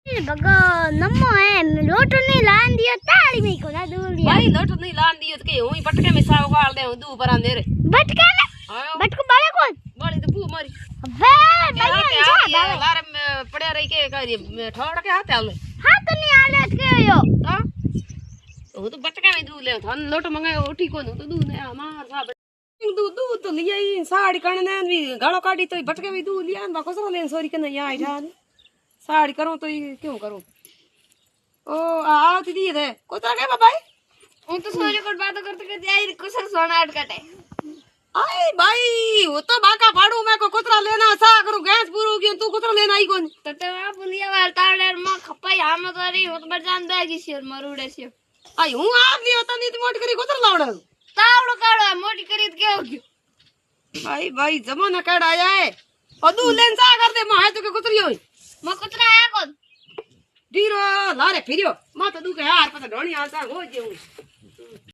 बगा नम्मो है लोटो नहीं लान दियो ताली में को ना दूर दिया भाई लोटो नहीं लान दियो तो के हुई पटके में साव गाल दे दू पर अंधेरे बटका ना बटको बाले कौन बड़ी तो भू मारी वे भैया लारे में पड़े रही के करी ठोड़ के हाथ आले हाथ नहीं आले के यो तो तो बटके में दू ले थन लोटो मंगायो उठी को तो दू ने मार साब दू दू तो लिया ही साड़ी कने भी गालो काटी तो बटके में दू लिया बा कसरो लेन सोरी के नहीं आई जान साड़ी करूं तो क्यों करूं ओ आओ दीदी दे कोतरा के भाई હું તો સોરી કોટ બાતો કરते करते आई कुछ सोना अटकटे आई भाई वो तो बाका फाड़ू मैं को कुतरा लेना सा करू गैस पूरू क्यों तू कुतरा लेना आई कोन तो आप लिया वाल ताड़े में खपाई हम तो रही हो तो बर जान देगी सिर मरुड़े से आई हूं आप लियो त नीत मोट करी कुतरा लावड़ा तावड़ो काड़ो मोटी करी के हो गयो भाई जमाना केड़ा आया है अदू लेन सा कर दे मैं तो के कुतरी होई मैं कुतरा आया कौन डीरो लारे फिरियो मैं तो दू के यार पता ढोणी आता हो जे